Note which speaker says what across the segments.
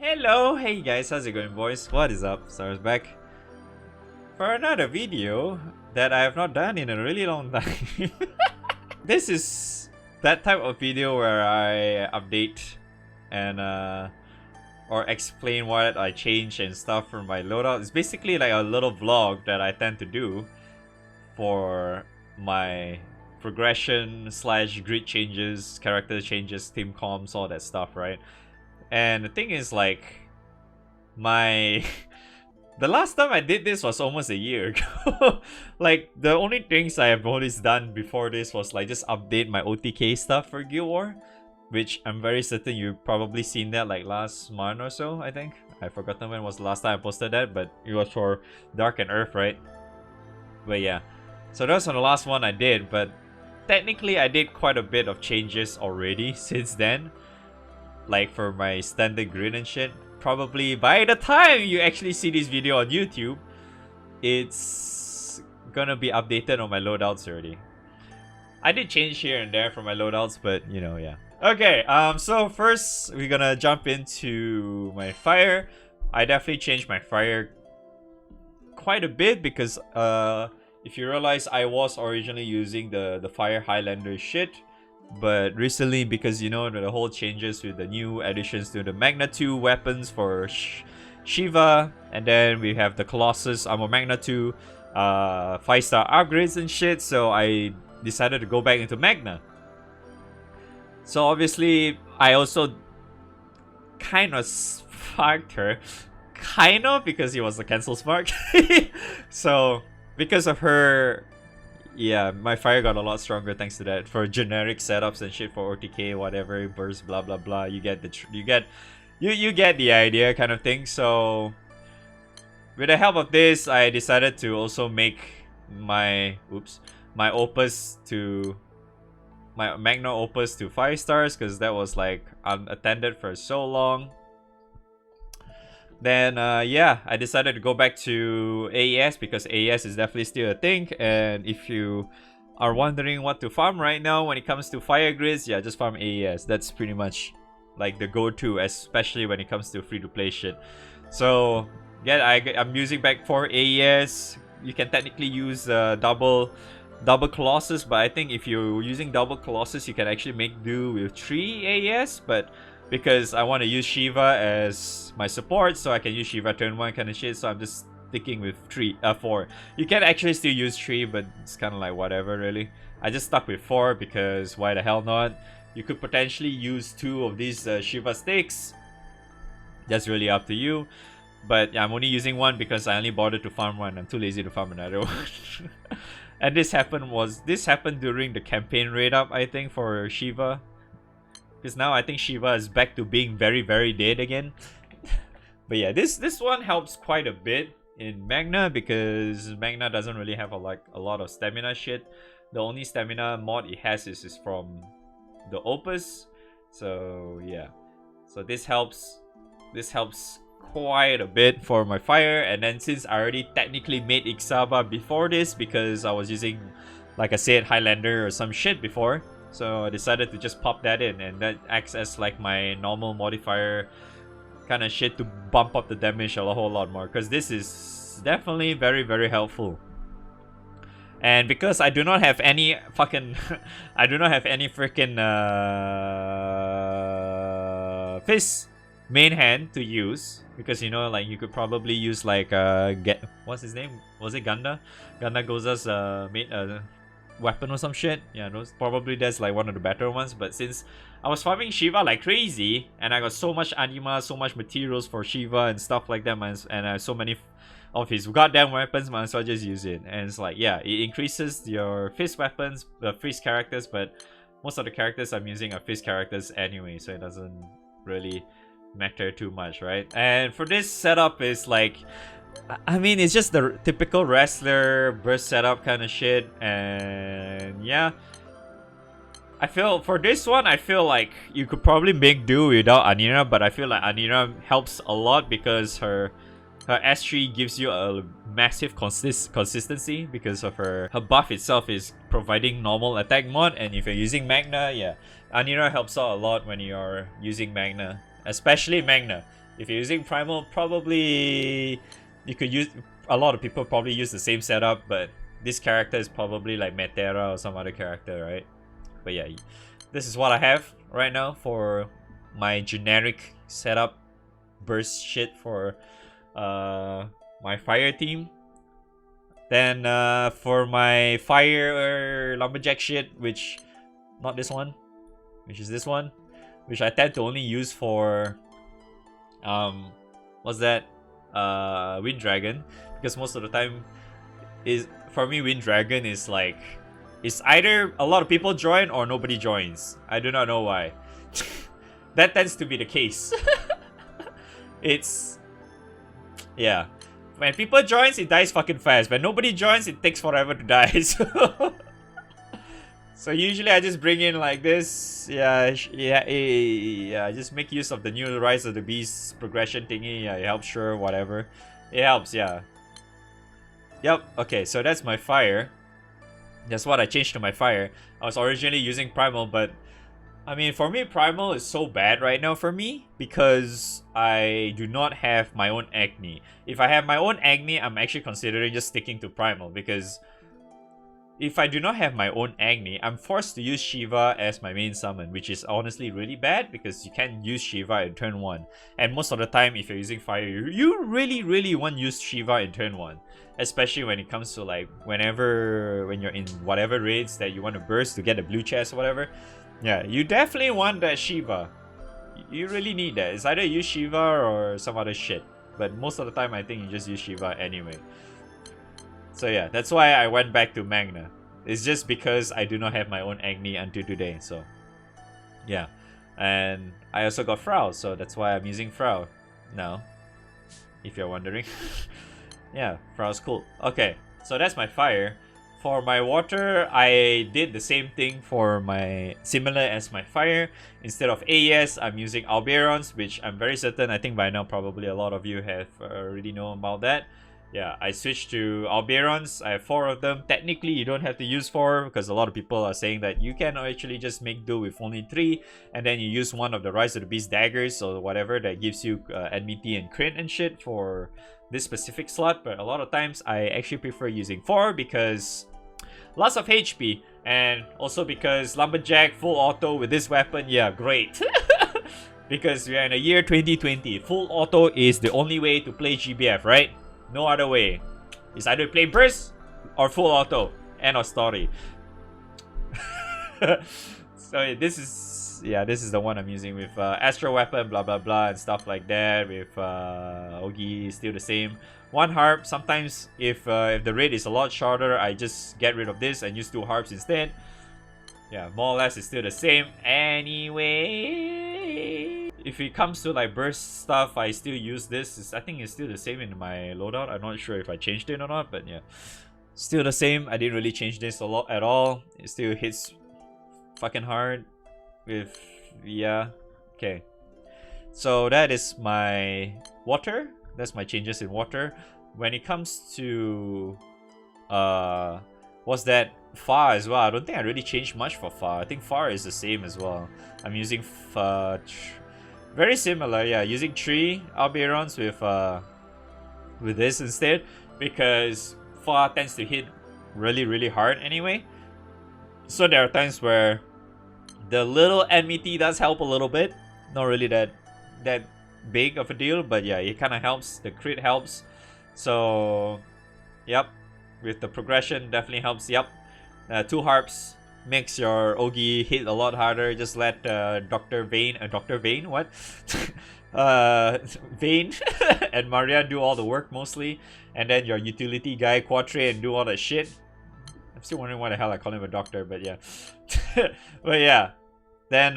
Speaker 1: Hello, hey guys, how's it going, boys? What is up? Sora's back for another video that I have not done in a really long time. This is that type of video where I update and or explain what I change and stuff from my loadout. It's basically like a little vlog that I tend to do for my progression slash grid changes, character changes, team comps, all that stuff, right? And the thing is, like, the last time I did this was almost a year ago. Like, the only things I have always done before this was like just update my OTK stuff for Guild War, which I'm very certain you've probably seen that like last month or so, I think. I forgotten when was the last time I posted that, but it was for Dark and Earth, right? But yeah, so that was on the last one I did, but technically I did quite a bit of changes already since then. Like for my standard grid and shit. Probably by the time you actually see this video on YouTube, it's gonna be updated on my loadouts already. I did change here and there for my loadouts, but you know, yeah. Okay, so first we're gonna jump into my fire. I definitely changed my fire quite a bit because if you realize, I was originally using the fire Highlander shit. But recently, because you know the whole changes with the new additions to the Magna 2 weapons for Shiva, and then we have the Colossus Armor Magna 2 5-star upgrades and shit, so I decided to go back into Magna. So obviously I also kind of sparked her, kind of, because he was a cancel spark. So because of her, yeah, my fire got a lot stronger thanks to that. For generic setups and shit, for OTK, whatever, burst, blah blah blah. You get the idea, kind of thing. So with the help of this, I decided to also make my opus to my Magna opus to 5 stars, because that was like unattended for so long. Then yeah, I decided to go back to AES because AES is definitely still a thing. And if you are wondering what to farm right now when it comes to fire grids, yeah, just farm AES. That's pretty much like the go-to, especially when it comes to free-to-play shit. So yeah, I'm using back 4 AES. You can technically use double Colossus, but I think if you're using double Colossus, you can actually make do with 3 AES. But because I want to use Shiva as my support, so I can use Shiva turn 1 kind of shit, so I'm just sticking with 4. You can actually still use 3, but it's kind of like whatever, really. I just stuck with 4 because why the hell not? You could potentially use 2 of these Shiva sticks. That's really up to you. But yeah, I'm only using 1 because I only bothered to farm 1. I'm too lazy to farm another one. And this happened during the campaign raid up, I think, for Shiva. Because now I think Shiva is back to being very, very dead again. But yeah, this one helps quite a bit in Magna because Magna doesn't really have a lot of stamina shit. The only stamina mod it has is from the Opus. So yeah, so this helps quite a bit for my fire. And then since I already technically made Ixaba before this, because I was using, like I said, Highlander or some shit before. So I decided to just pop that in, and that acts as like my normal modifier kind of shit to bump up the damage a whole lot more, because this is definitely very, very helpful. And because I do not have any fucking freaking Fist main hand to use, because you know, like, you could probably use like what's his name? Was it Ganda? Ganda Goza's main weapon or some shit. Yeah, that's like one of the better ones. But since I was farming Shiva like crazy, and I got so much anima, so much materials for Shiva and stuff like that, and I have so many of his goddamn weapons, man, so I just use it. And it's like, yeah, it increases your fist weapons, the fist characters, but most of the characters I'm using are fist characters anyway, so it doesn't really matter too much, right? And for this setup is like, I mean, it's just the typical wrestler burst setup kind of shit. And yeah, I feel for this one, I feel like you could probably make do without Anira, but I feel like Anira helps a lot because her S3 gives you a massive consistency because of her buff itself is providing normal attack mod. And if you're using Magna, yeah, Anira helps out a lot when you're using Magna, especially Magna. If you're using Primal, probably you could use. A lot of people probably use the same setup, but this character is probably like Metera or some other character, right? But yeah, this is what I have right now for my generic setup burst shit for my fire team. Then for my fire lumberjack shit, which not this one, which is this one, which I tend to only use for what's that? Wind Dragon, because most of the time is for me Wind Dragon is like it's either a lot of people join or nobody joins. I do not know why. That tends to be the case. It's yeah. When people joins, it dies fucking fast. When nobody joins, it takes forever to die. So usually I just bring in like this. Yeah. Just make use of the new Rise of the Beast progression thingy. Yeah, it helps, sure, whatever. It helps, yeah. Yep, okay, so that's my fire. That's what I changed to my fire. I was originally using Primal, but I mean, for me, Primal is so bad right now for me because I do not have my own Agni. If I have my own Agni, I'm actually considering just sticking to Primal because if I do not have my own Agni, I'm forced to use Shiva as my main summon, which is honestly really bad because you can't use Shiva in turn 1. And most of the time, if you're using fire, you really want to use Shiva in turn 1. Especially when it comes to like when you're in whatever raids that you want to burst to get a blue chest or whatever. Yeah, you definitely want that Shiva. You really need that. It's either use Shiva or some other shit. But most of the time, I think you just use Shiva anyway. So yeah, that's why I went back to Magna. It's just because I do not have my own Agni until today. So yeah, and I also got Frau, so that's why I'm using Frau now. If you're wondering. Yeah, Frau's cool. Okay, so that's my fire. For my water, I did the same thing for my similar as my fire. Instead of AES, I'm using Alberons, which I'm very certain, I think by now probably a lot of you have already known about that. Yeah, I switched to Alberons. I have 4 of them. Technically, you don't have to use 4 because a lot of people are saying that you can actually just make do with only 3 and then you use one of the Rise of the Beast daggers or whatever that gives you enmity and crit and shit for this specific slot. But a lot of times, I actually prefer using 4 because lots of HP and also because Lumberjack full auto with this weapon, yeah, great. Because we are in the year 2020. Full auto is the only way to play GBF, right? No other way. It's either play burst or full auto. End of story. So this is the one I'm using with Astro Weapon, blah blah blah, and stuff like that. With Ogi still the same. 1 harp. Sometimes if the raid is a lot shorter, I just get rid of this and use 2 harps instead. Yeah, more or less it's still the same anyway. If it comes to like burst stuff, I still use this. I think it's still the same in my loadout. I'm not sure if I changed it or not, but yeah, still the same. I didn't really change this a lot at all. It still hits fucking hard with, yeah. Okay, so that is my water. That's my changes in water. When it comes to what's that, Far as well, I don't think I really changed much for Far. I think Far is the same as well. I'm using very similar, yeah, using 3 Alberons with this instead because Far tends to hit really hard anyway. So there are times where the little enmity does help a little bit. Not really that big of a deal, but yeah, it kind of helps. The crit helps. So yep, with the progression definitely helps. Yep, 2 harps makes your Ogi hit a lot harder. Just let Dr. Vane what? Vane and Maria do all the work mostly, and then your utility guy Quatre and do all that shit. I'm still wondering why the hell I call him a doctor, but yeah. But yeah, then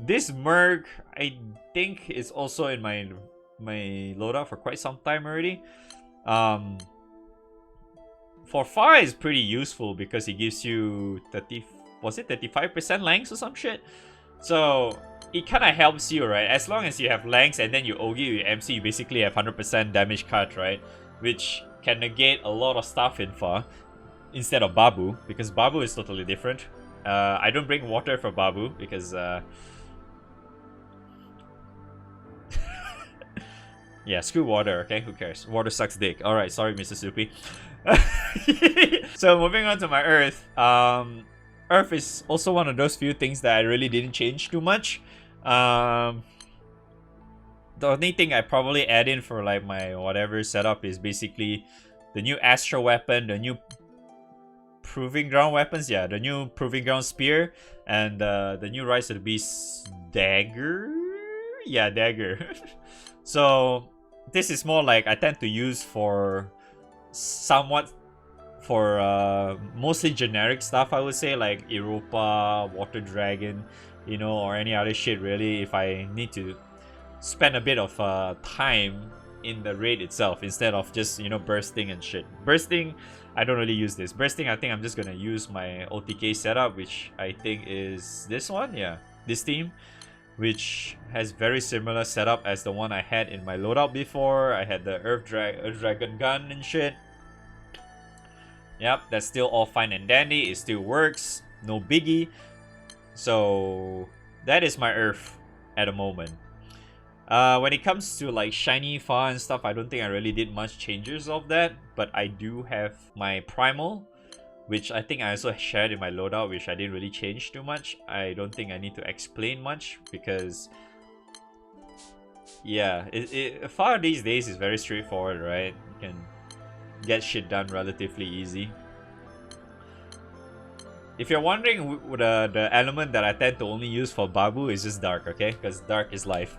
Speaker 1: this Merc I think is also in my loadout for quite some time already. For Far is pretty useful because it gives you 35% length or some shit. So it kind of helps you, right? As long as you have length and then you Ogi with MC, you basically have 100% damage cut, right? Which can negate a lot of stuff in Far instead of Babu, because Babu is totally different. I don't bring water for Babu because Yeah, screw water, okay? Who cares? Water sucks dick. Alright, sorry, Mr. Soupy. So moving on to my Earth. Earth is also one of those few things that I really didn't change too much. The only thing I probably add in for like my whatever setup is basically the new Astro weapon, the new Proving Ground weapons, yeah, the new Proving Ground spear, and the new Rise of the Beast dagger? Yeah, dagger. So this is more like I tend to use for somewhat for mostly generic stuff, I would say, like Europa, Water Dragon, you know, or any other shit really, if I need to spend a bit of time in the raid itself instead of just, you know, bursting and shit. Bursting, I don't really use this. Bursting, I think I'm just gonna use my OTK setup, which I think is this one, yeah, this team, which has very similar setup as the one I had in my loadout before. I had the Earth Dragon gun and shit. Yep, that's still all fine and dandy. It still works, no biggie. So that is my Earth at the moment. When it comes to like shiny far and stuff, I don't think I really did much changes of that, but I do have my primal, which I think I also shared in my loadout, which I didn't really change too much. I don't think I need to explain much because, yeah, far these days is very straightforward, right? You can get shit done relatively easy. If you're wondering, the element that I tend to only use for Babu is just Dark, okay? Because Dark is life.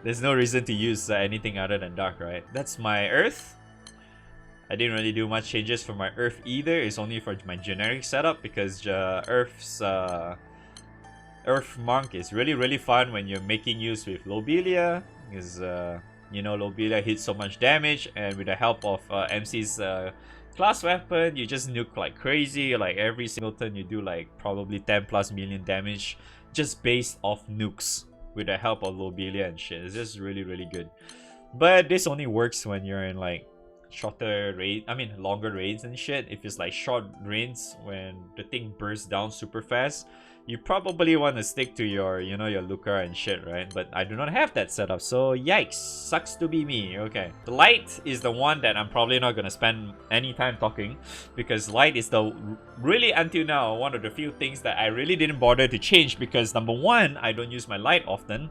Speaker 1: There's no reason to use anything other than Dark, right? That's my Earth. I didn't really do much changes for my Earth either. It's only for my generic setup because Earth's Earth Monk is really fun when you're making use with Lobelia, because you know, Lobelia hits so much damage, and with the help of MC's class weapon, you just nuke like crazy. Like every single turn you do like probably 10+ million damage just based off nukes with the help of Lobelia and shit. It's just really good. But this only works when you're in like shorter raid, longer raids and shit. If it's like short raids when the thing bursts down super fast, you probably want to stick to your, you know, your Luca and shit, right? But I do not have that setup, so yikes, sucks to be me. Okay, the light is the one that I'm probably not gonna spend any time talking, because light is the really, until now, one of the few things that I really didn't bother to change, because number one, I don't use my light often.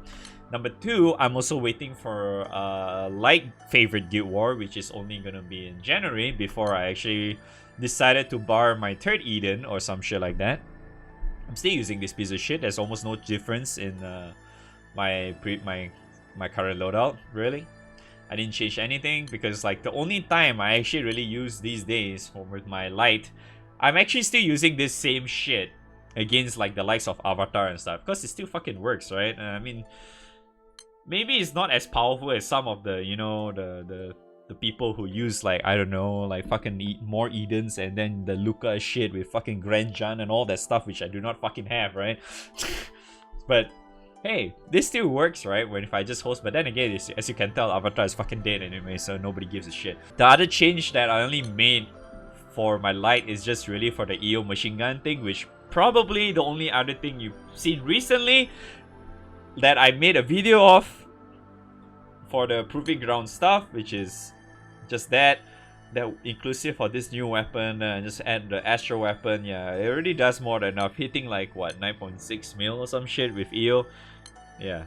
Speaker 1: Number two, I'm also waiting for light favorite Guild War, which is only gonna be in January, before I actually decided to bar my third Eden or some shit like that. I'm still using this piece of shit. There's almost no difference in my current loadout, really. I didn't change anything because like the only time I actually really use these days with my light, I'm actually still using this same shit against like the likes of Avatar and stuff, because it still fucking works, right? I mean, maybe it's not as powerful as some of the, you know, the people who use like, I don't know, like fucking more Edens and then the Luca shit with fucking Grand Jan and all that stuff, which I do not fucking have, right? But hey, this still works, right? When if I just host, but then again, as you can tell, Avatar is fucking dead anyway, so nobody gives a shit. The other change that I only made for my light is just really for the EO machine gun thing, which probably the only other thing you've seen recently that I made a video of for the Proving Ground stuff, which is just that inclusive for this new weapon, and just add the Astro weapon. Yeah, it already does more than enough, hitting like what, 9.6 mil or some shit with EO. Yeah,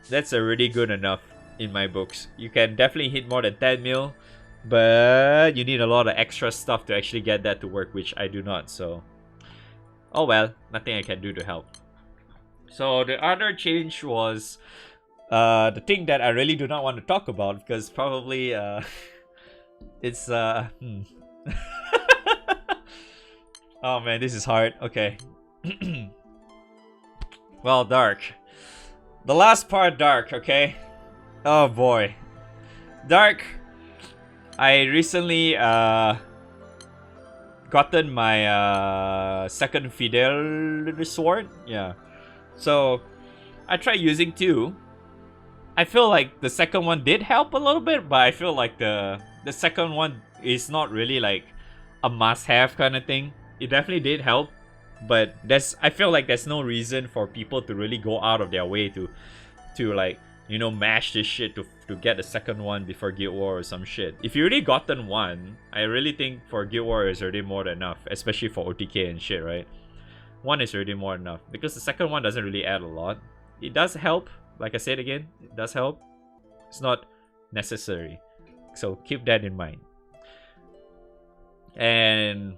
Speaker 1: that's already good enough in my books. You can definitely hit more than 10 mil, but you need a lot of extra stuff to actually get that to work, which I do not, so oh well, nothing I can do to help. So the other change was the thing that I really do not want to talk about, because probably it's oh man, this is hard. Okay. Well, Dark. The last part, Dark, okay? Oh boy. Dark. I recently gotten my second Fidel sword. Yeah. So I tried using two. I feel like the second one did help a little bit, but I feel like the second one is not really like a must-have kind of thing. It definitely did help, but I feel like there's no reason for people to really go out of their way to like you know, mash this shit to get the second one before Guild War or some shit. If you already gotten one, I really think for Guild War is already more than enough, especially for OTK and shit, right? One is already more than enough because the second one doesn't really add a lot. It does help, like I said again, it does help. It's not necessary, so keep that in mind. And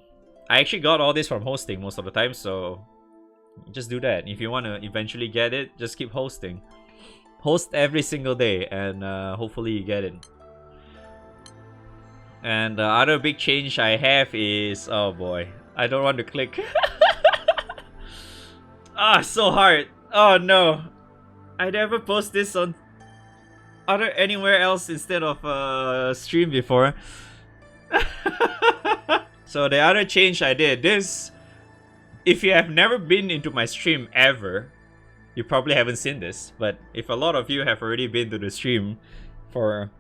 Speaker 1: I actually got all this from hosting most of the time, so just do that. If you want to eventually get it, just keep hosting. Host every single day, and hopefully you get it. And the other big change I have is, oh boy, I don't want to click. So hard. Oh no, I never post this on anywhere else instead of stream before. So the other change I did, this, if you have never been into my stream ever, you probably haven't seen this, but if a lot of you have already been to the stream for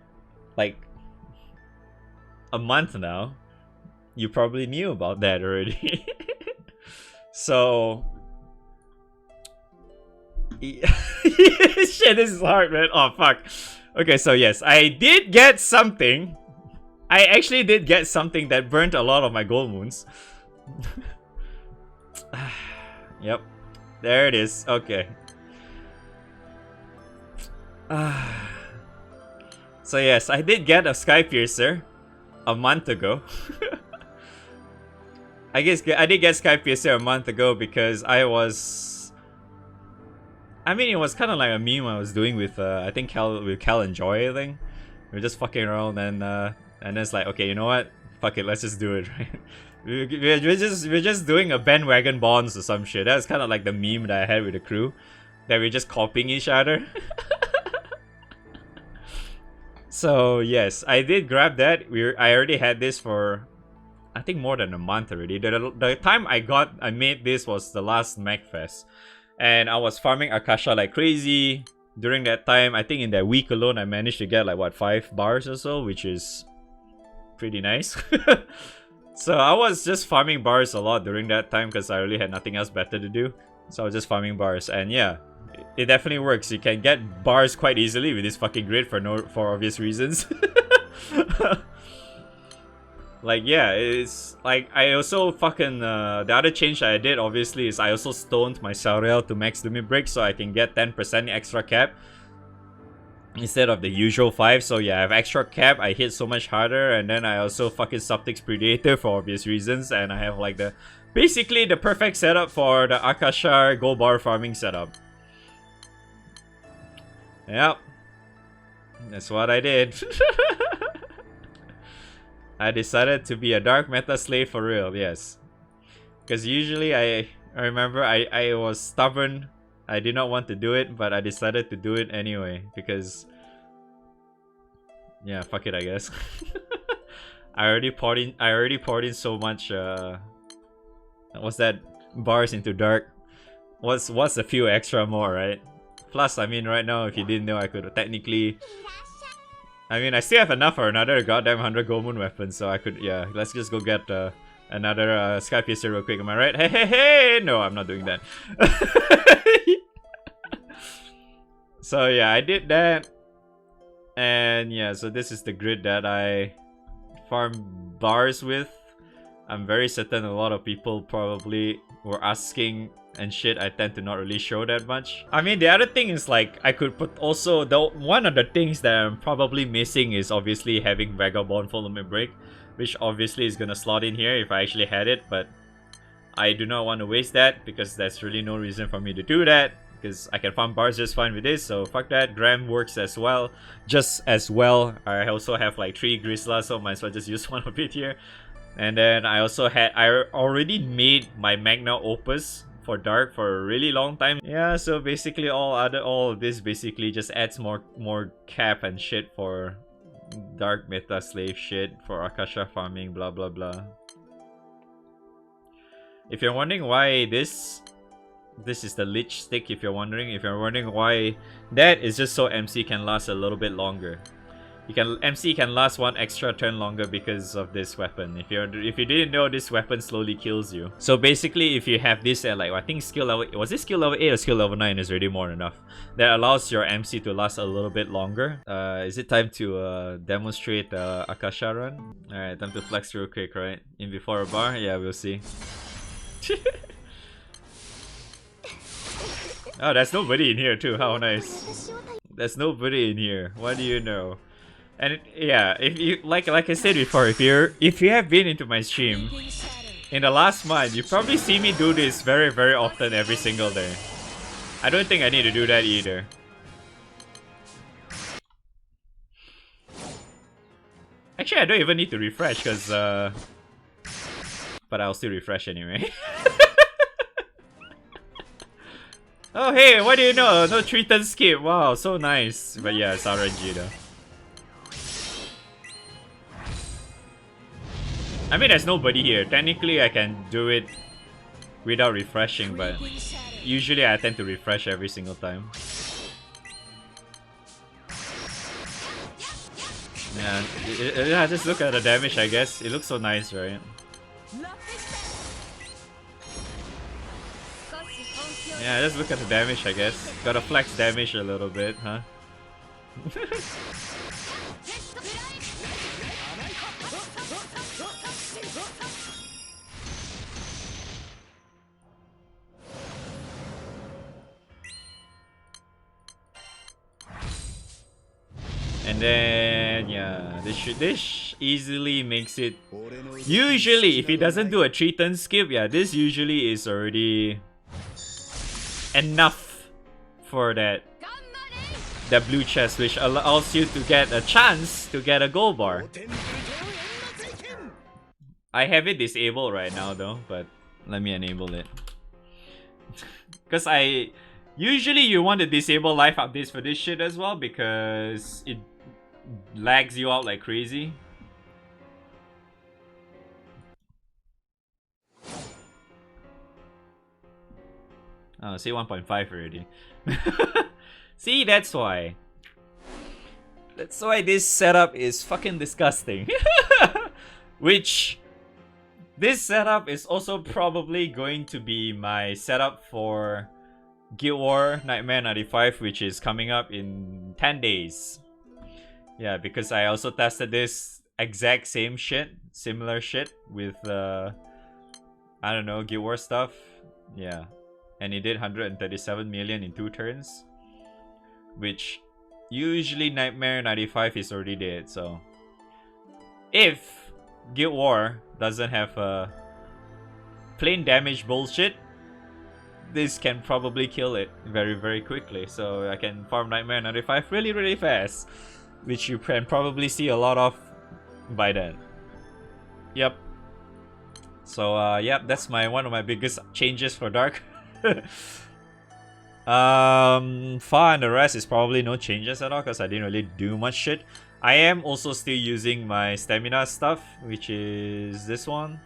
Speaker 1: like a month now, you probably knew about that already. So shit, this is hard, man. Oh fuck. Okay, so yes, I did get something. I actually did get something that burnt a lot of my gold moons. Yep, there it is. Okay. So yes, I did get a Sky Piercer a month ago. I did get Sky Piercer a month ago because it was kind of like a meme I was doing with I think Cal and Joy. I think we were just fucking around, and it's like, okay, you know what? Fuck it, let's just do it, right? We're just doing a bandwagon bonds or some shit. That's kind of like the meme that I had with the crew, that we're just copying each other. So yes, I did grab that. I already had this for, I think, more than a month already. The time I made this was the last MagFest, and I was farming Akasha like crazy during that time. I think in that week alone, I managed to get like what, 5 bars or so, which is pretty nice. So I was just farming bars a lot during that time because I really had nothing else better to do. So I was just farming bars, and yeah, it definitely works. You can get bars quite easily with this fucking grid for obvious reasons. Like, yeah, it's like, I also fucking the other change I did obviously is I also stoned my Sauriel to max limit break so I can get 10% extra cap instead of the usual 5. So yeah, I have extra cap, I hit so much harder, and then I also fucking Subtix Predator for obvious reasons, and I have like basically the perfect setup for the Akasha gold bar farming setup. Yep, that's what I did. I decided to be a dark meta slave for real, yes. Because usually I remember I was stubborn. I did not want to do it, but I decided to do it anyway because, yeah, fuck it, I guess. I already poured in so much what's that, bars into dark. What's a few extra more, right? Plus, I mean, right now, if you didn't know, I could technically, I mean, I still have enough for another goddamn 100 gold moon weapons, so I could, yeah, let's just go get another Sky Piercer real quick. Am I right? Hey, hey, hey! No, I'm not doing that. So yeah, I did that, and yeah, so this is the grid that I farm bars with. I'm very certain a lot of people probably were asking and shit. I tend to not really show that much. I mean, the other thing is like, I could put also, one of the things that I'm probably missing is obviously having Vagabond full limit break, which obviously is gonna slot in here if I actually had it, but I do not want to waste that because there's really no reason for me to do that because I can farm bars just fine with this, so fuck that. Gram works as well, just as well. I also have like 3 Grisla, so might as well just use one of it here. And then I already made my Magna Opus for Dark for a really long time. Yeah, so basically all of this basically just adds more cap and shit for Dark meta slave shit for Akasha farming, blah blah blah. If you're wondering why this is the Lich stick, if you're wondering why that is just so MC can last a little bit longer. MC can last one extra turn longer because of this weapon. If you didn't know, this weapon slowly kills you. So basically, if you have this at like, I think skill level, was it skill level 8 or skill level 9 is already more than enough. That allows your MC to last a little bit longer. Is it time to demonstrate the Akasha run? Alright, time to flex real quick, right? In before a bar? Yeah, we'll see. Oh, there's nobody in here too. How nice. There's nobody in here. What do you know? And yeah, if you like I said before, if you have been into my stream in the last month, you probably see me do this very often every single day. I don't think I need to do that either. Actually, I don't even need to refresh because but I'll still refresh anyway. Oh hey, what do you know? No 3-turn skip. Wow, so nice. But yeah, it's RNG though. I mean, there's nobody here. Technically, I can do it without refreshing, but usually I tend to refresh every single time. Yeah, just look at the damage, I guess. It looks so nice, right? Yeah, just look at the damage, I guess. Gotta flex damage a little bit, huh? And then, yeah, this easily makes it... Usually, if it doesn't do a 3-turn skip, yeah, this usually is already enough for that blue chest, which allows you to get a chance to get a gold bar. I have it disabled right now though, but let me enable it. Because usually you want to disable life updates for this shit as well, because it lags you out like crazy. Oh, see 1.5 already. See, that's why. That's why this setup is fucking disgusting. Which, this setup is also probably going to be my setup for Guild War Nightmare 95, which is coming up in 10 days. Yeah, because I also tested this exact same shit, similar shit with, I don't know, Guild War stuff. Yeah. And it did 137 million in 2 turns. Which, usually Nightmare 95 is already dead, so... If Guild War doesn't have plain damage bullshit, this can probably kill it very quickly. So I can farm Nightmare 95 really fast, which you can probably see a lot of by then. Yep. So yep, that's one of my biggest changes for Dark. Far and the rest is probably no changes at all because I didn't really do much shit. I am also still using my stamina stuff, which is this one.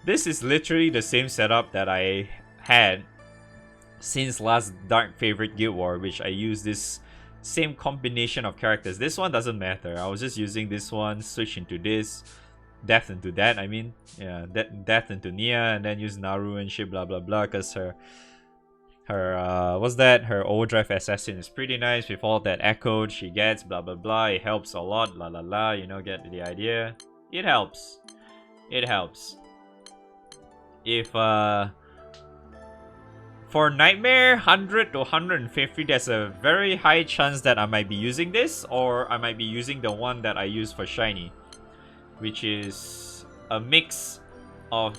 Speaker 1: This is literally the same setup that I had since last Dark Favorite Guild War, which I use this same combination of characters. This one doesn't matter. I was just using this one, switch into this, death into that, I mean. Yeah, death into Nia, and then use Naru and shit, blah blah blah, because her her overdrive assassin is pretty nice with all that echo she gets, blah blah blah. It helps a lot, la la la, you know, get the idea. It helps. It helps. If for Nightmare 100 to 150, there's a very high chance that I might be using this, or I might be using the one that I use for Shiny, which is a mix of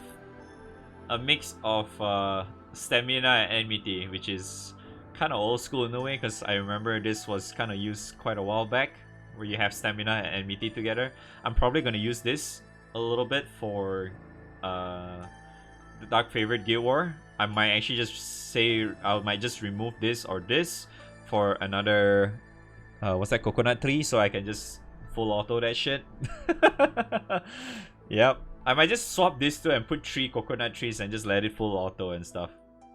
Speaker 1: stamina and enmity, which is kind of old school in a way, because I remember this was kind of used quite a while back, where you have stamina and enmity together. I'm probably going to use this a little bit for the Dark Favorite Guild War. I might actually just say I might just remove this or this for another what's that, coconut tree, so I can just full auto that shit. Yep, I might just swap these two and put 3 coconut trees and just let it full auto and stuff,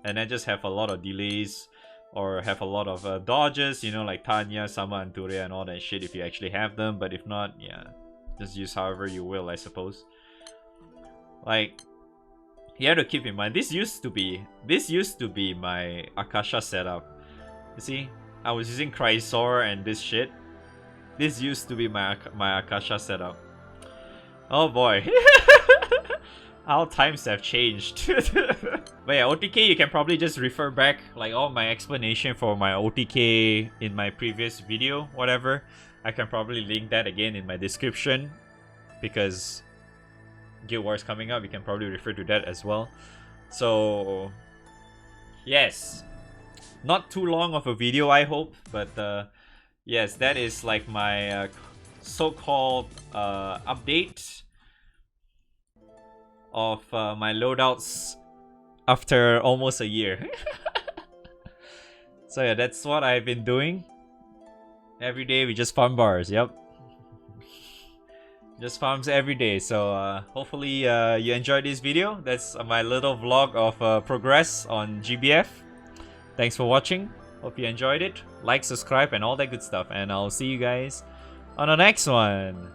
Speaker 1: and then just have a lot of delays or have a lot of dodges, you know, like Tanya, Sama, Anturia, and all that shit if you actually have them. But if not, yeah, just use however you will, I suppose. Like, you have to keep in mind, this used to be my Akasha setup. You see, I was using Chrysor and this shit. This used to be my Akasha setup. Oh boy. How times have changed. But yeah, OTK, you can probably just refer back like all my explanation for my OTK in my previous video, whatever. I can probably link that again in my description, because Guild Wars coming up, you can probably refer to that as well. So yes, not too long of a video, I hope, but yes, that is like my so-called update of my loadouts after almost a year. So yeah, that's what I've been doing. Every day we just farm bars, yep. Just farms every day. So hopefully you enjoyed this video. That's my little vlog of progress on GBF. Thanks for watching. Hope you enjoyed it. Like, subscribe, and all that good stuff. And I'll see you guys on the next one.